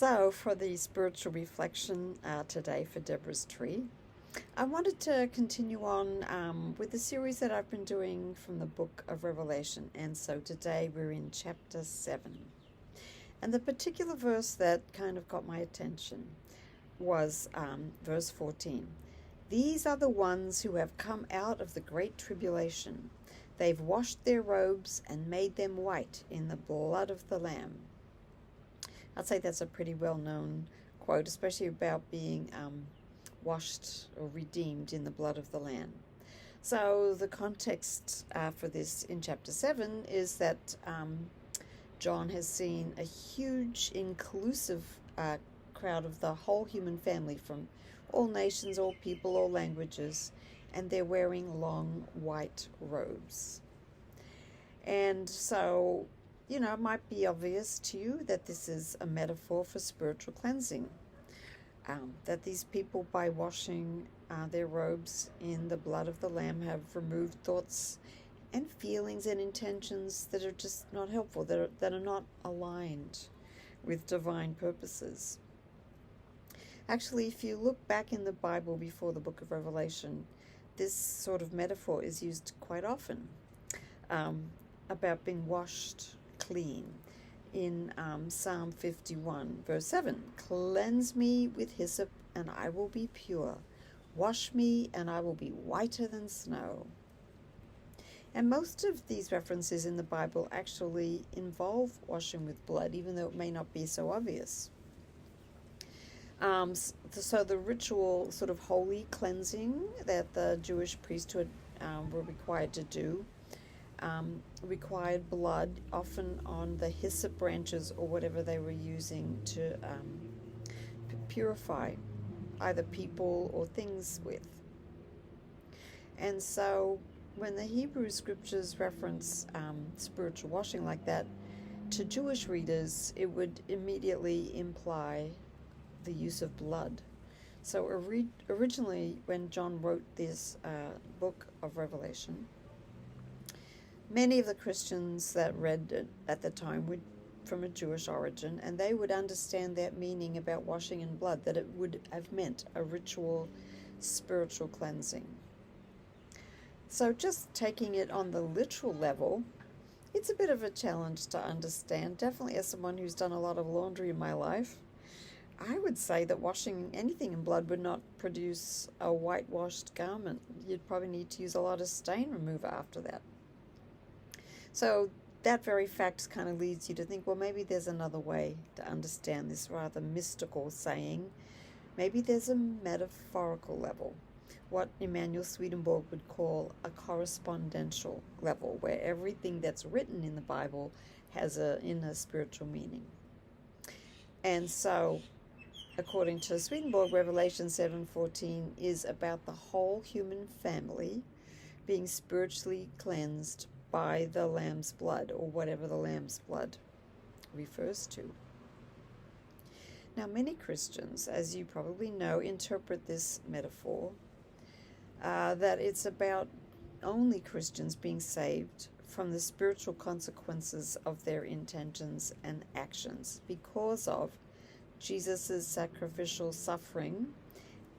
So, for the spiritual reflection today for Deborah's Tree, I wanted to continue on with the series that I've been doing from the book of Revelation. And so today we're in chapter 7. And the particular verse that kind of got my attention was verse 14. These are the ones who have come out of the great tribulation. They've washed their robes and made them white in the blood of the Lamb. I'd say that's a pretty well-known quote, especially about being washed or redeemed in the blood of the Lamb. So the context for this in chapter 7 is that John has seen a huge inclusive crowd of the whole human family from all nations, all people, all languages, and they're wearing long white robes. And so, it might be obvious to you that this is a metaphor for spiritual cleansing. That these people, by washing their robes in the blood of the Lamb, have removed thoughts and feelings and intentions that are just not helpful, that are not aligned with divine purposes. Actually, if you look back in the Bible before the book of Revelation, this sort of metaphor is used quite often about being washed clean. In Psalm 51, verse 7, cleanse me with hyssop, and I will be pure. Wash me, and I will be whiter than snow. And most of these references in the Bible actually involve washing with blood, even though it may not be so obvious. So the ritual sort of holy cleansing that the Jewish priesthood were required to do required blood, often on the hyssop branches or whatever they were using to purify either people or things with. And so when the Hebrew scriptures reference spiritual washing like that, to Jewish readers, it would immediately imply the use of blood. So originally, when John wrote this book of Revelation, many of the Christians that read it at the time were from a Jewish origin, and they would understand that meaning about washing in blood, that it would have meant a ritual spiritual cleansing. So just taking it on the literal level, it's a bit of a challenge to understand. Definitely as someone who's done a lot of laundry in my life, I would say that washing anything in blood would not produce a whitewashed garment. You'd probably need to use a lot of stain remover after that. So that very fact kind of leads you to think, well, maybe there's another way to understand this rather mystical saying. Maybe there's a metaphorical level, what Emanuel Swedenborg would call a correspondential level, where everything that's written in the Bible has an inner spiritual meaning. And so, according to Swedenborg, Revelation 7:14 is about the whole human family being spiritually cleansed by the Lamb's blood, or whatever the Lamb's blood refers to. Now, many Christians, as you probably know, interpret this metaphor that it's about only Christians being saved from the spiritual consequences of their intentions and actions because of Jesus' sacrificial suffering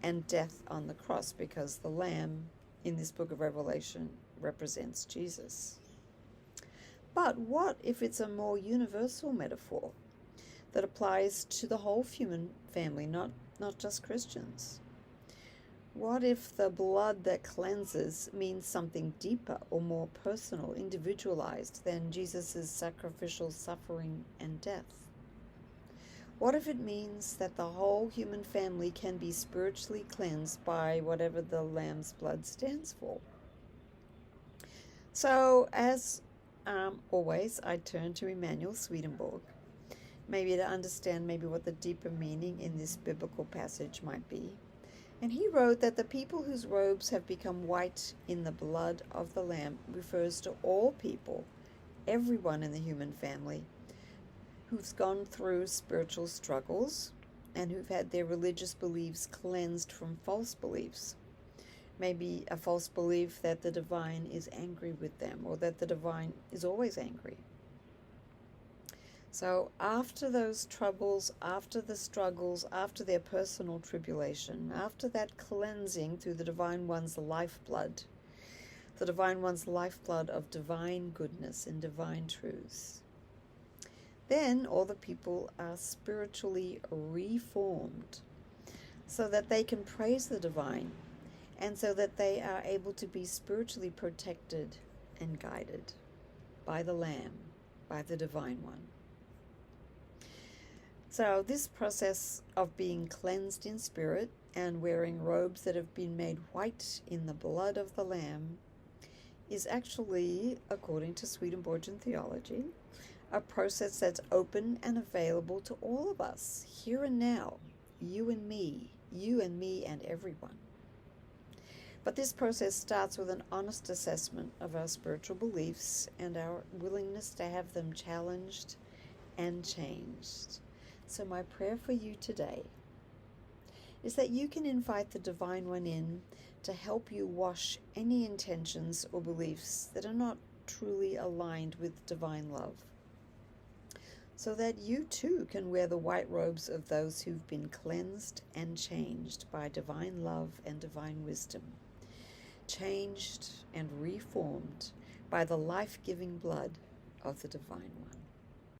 and death on the cross, because the Lamb in this book of Revelation represents Jesus. But what if it's a more universal metaphor that applies to the whole human family, not just Christians? What if the blood that cleanses means something deeper or more personal, individualized than Jesus' sacrificial suffering and death? What if it means that the whole human family can be spiritually cleansed by whatever the Lamb's blood stands for? So, as always, I turn to Emanuel Swedenborg, maybe to understand what the deeper meaning in this biblical passage might be. And he wrote that the people whose robes have become white in the blood of the Lamb refers to all people, everyone in the human family, who've gone through spiritual struggles and who've had their religious beliefs cleansed from false beliefs. Maybe a false belief that the divine is angry with them, or that the divine is always angry. So after those troubles, after the struggles, after their personal tribulation, after that cleansing through the Divine One's lifeblood, the Divine One's lifeblood of divine goodness and divine truths, then all the people are spiritually reformed so that they can praise the divine and so that they are able to be spiritually protected and guided by the Lamb, by the Divine One. So this process of being cleansed in spirit and wearing robes that have been made white in the blood of the Lamb is actually, according to Swedenborgian theology, a process that's open and available to all of us, here and now, you and me and everyone. But this process starts with an honest assessment of our spiritual beliefs and our willingness to have them challenged and changed. So my prayer for you today is that you can invite the Divine One in to help you wash any intentions or beliefs that are not truly aligned with divine love, so that you too can wear the white robes of those who've been cleansed and changed by divine love and divine wisdom, changed and reformed by the life-giving blood of the Divine One.